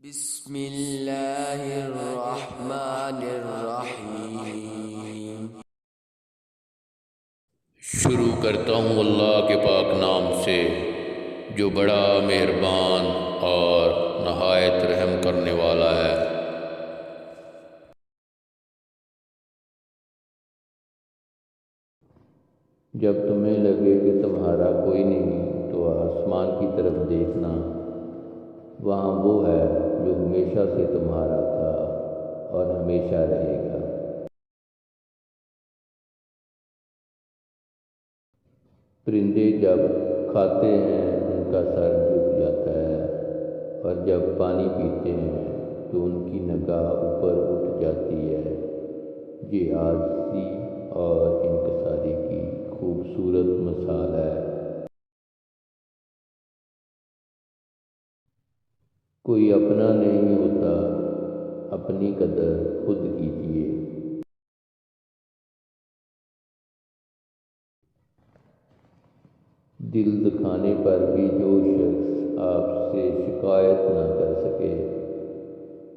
بسم اللہ الرحمن الرحیم۔ شروع کرتا ہوں اللہ کے پاک نام سے جو بڑا مہربان اور نہایت رحم کرنے والا ہے۔ جب تمہیں لگے کہ تمہارا کوئی نہیں تو آسمان کی طرف دیکھنا، وہاں وہ ہے جو ہمیشہ سے تمہارا تھا اور ہمیشہ رہے گا۔ پرندے جب کھاتے ہیں ان کا سر جھک جاتا ہے، اور جب پانی پیتے ہیں تو ان کی نگاہ اوپر اٹھ جاتی ہے۔ یہ عاجزی اور انکساری کی خوبصورت مثال ہے۔ کوئی اپنا نہیں ہوتا، اپنی قدر خود کیجیے۔ دل دکھانے پر بھی جو شخص آپ سے شکایت نہ کر سکے،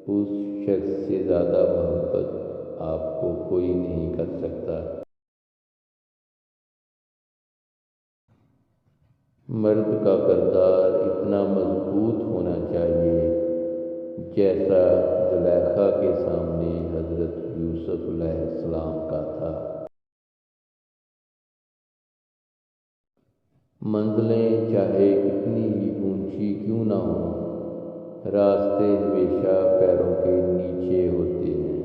اس شخص سے زیادہ محبت آپ کو کوئی نہیں کر سکتا۔ مرد کا کردار اتنا مضبوط ہونا چاہیے جیسا زلیخا کے سامنے حضرت یوسف علیہ السلام کا تھا۔ منزلیں چاہے کتنی ہی اونچی کیوں نہ ہوں، راستے ہمیشہ پیروں کے نیچے ہوتے ہیں۔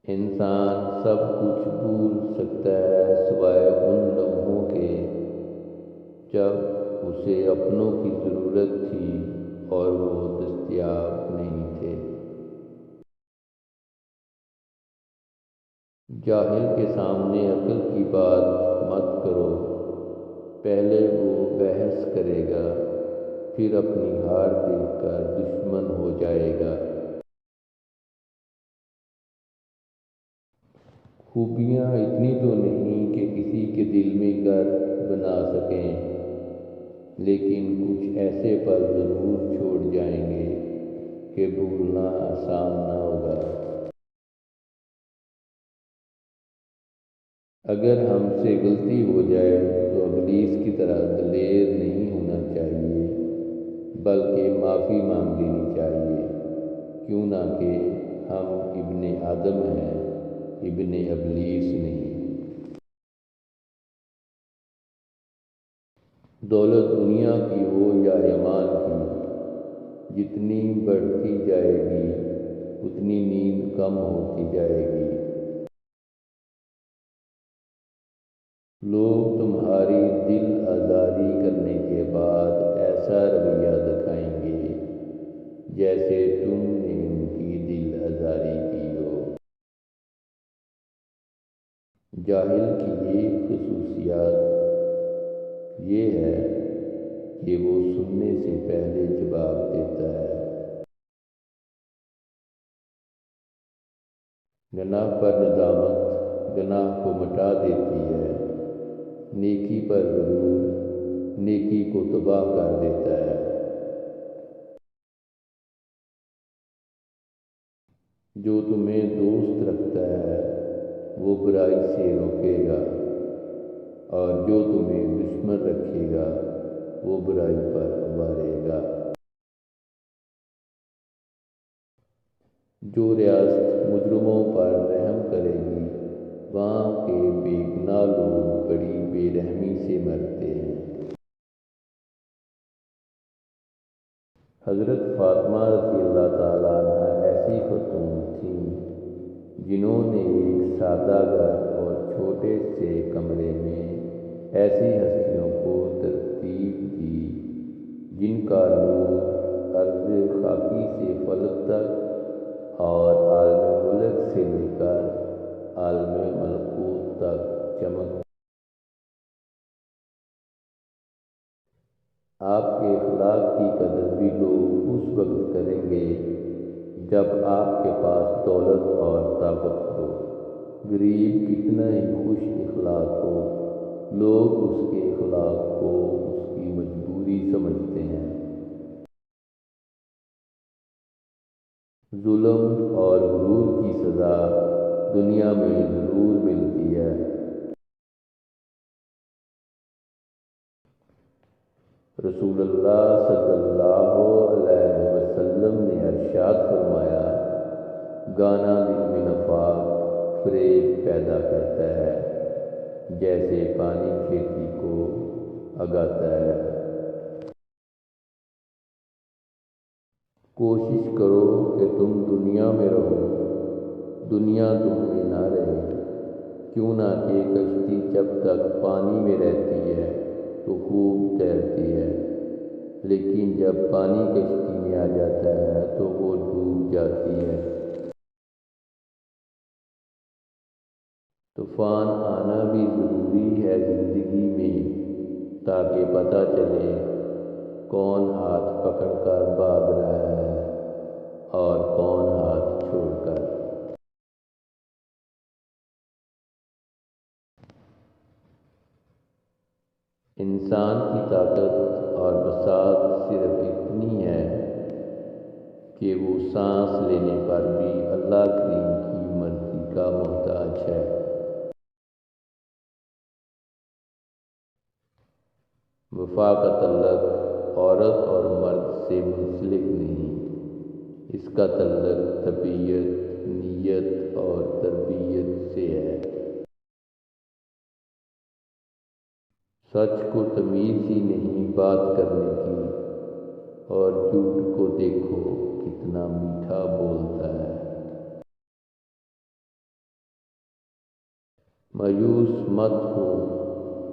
انسان سب کچھ بھول سکتا ہے سوائے ان لمحوں کے جب اسے اپنوں کی ضرورت تھی اور وہ دستیاب نہیں تھے۔ جاہل کے سامنے عقل کی بات مت کرو، پہلے وہ بحث کرے گا، پھر اپنی ہار دیکھ کر دشمن ہو جائے گا۔ خوبیاں اتنی تو نہیں کہ کسی کے دل میں گھر بنا سکیں، لیکن کچھ ایسے پل ضرور چھوڑ جائیں گے کہ بھولنا آسان نہ ہوگا۔ اگر ہم سے غلطی ہو جائے تو ابلیس کی طرح دلیر نہیں ہونا چاہیے، بلکہ معافی مانگ لینی چاہیے، کیوں نہ کہ ہم ابن آدم ہیں، ابن ابلیس نہیں۔ دولت دنیا کی ہو یا ایمان کی، جتنی بڑھتی جائے گی اتنی نیند کم ہوتی جائے گی۔ لوگ تمہاری دل آزاری کرنے کے بعد ایسا رویہ دکھائیں گے جیسے تم نے ان کی دل آزاری کی ہو۔ جاہل کی ایک خصوصیت یہ ہے کہ وہ سننے سے پہلے جواب دیتا ہے۔ گناہ پر ندامت گناہ کو مٹا دیتی ہے، نیکی پر غرور نیکی کو تباہ کر دیتا ہے۔ جو تمہیں دوست رکھتا ہے وہ برائی سے روکے گا، اور جو تمہیں دشمن رکھے گا وہ برائی پر ابھارے گا۔ جو ریاست مجرموں پر رحم کرے گی، وہاں کے بے گناہ لوگ بڑی بے رحمی سے مرتے ہیں۔ حضرت فاطمہ رضی اللہ تعالیٰ عنہ ایسی خاتون تھیں جنہوں نے ایک سادہ گھر اور چھوٹے سے کمرے میں ایسی ہستیوں کو ترتیب دی جن کا نور عرض خاکی سے فلک تک اور عالم ملک سے لے کر عالم ملکوت تک چمک۔ آپ کے اخلاق کی قدر بھی لوگ اس وقت کریں گے جب آپ کے پاس دولت اور طاقت ہو۔ غریب کتنا ہی خوش اخلاق ہو، لوگ اس کے اخلاق کو اس کی ضروری سمجھتے ہیں۔ ظلم اور غرور کی سزا دنیا میں ضرور ملتی ہے۔ رسول اللہ صلی اللہ علیہ وسلم نے ارشاد فرمایا، گانا دل میں نفاق فریب پیدا کرتا ہے، جیسے پانی کھیتی کو اگاتا ہے۔ کوشش کرو کہ تم دنیا میں رہو، دنیا تم میں نہ رہے، کیوں نہ کہ کشتی جب تک پانی میں رہتی ہے تو خوب تیرتی ہے، لیکن جب پانی کشتی میں آ جاتا ہے تو وہ ڈوب جاتی ہے۔ طوفان آنا بھی ضروری ہے زندگی میں، تاکہ پتہ چلے کون ہاتھ پکڑ کر بھاگ رہا ہے اور کون ہاتھ چھوڑ کر۔ انسان کی طاقت اور بساط صرف اتنی ہے کہ وہ سانس لینے پر بھی اللہ کریم کی مرضی کا محتاج ہے۔ وفا کا تعلق عورت اور مرد سے منسلک نہیں، اس کا تعلق طبیعت، نیت اور تربیت سے ہے۔ سچ کو تمیز ہی نہیں بات کرنے کی، اور جھوٹ کو دیکھو کتنا میٹھا بولتا ہے۔ مایوس مت ہو،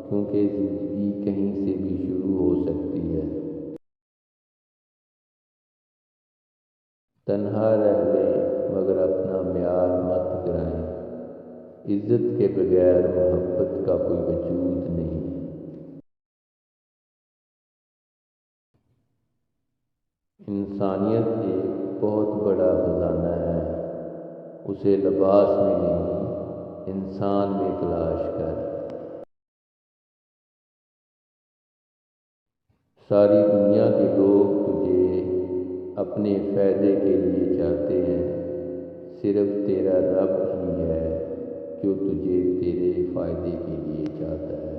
کیونکہ زندگی کہیں سے بھی شروع ہو سکتی ہے۔ تنہا رہ لیں مگر اپنا معیار مت گرائیں، عزت کے بغیر محبت کا کوئی وجود نہیں۔ انسانیت ایک بہت بڑا خزانہ ہے، اسے لباس میں نہیں انسان میں تلاش کر۔ ساری دنیا کے لوگ تجھے اپنے فائدے کے لیے چاہتے ہیں، صرف تیرا رب ہی ہے جو تجھے تیرے فائدے کے لیے چاہتا ہے۔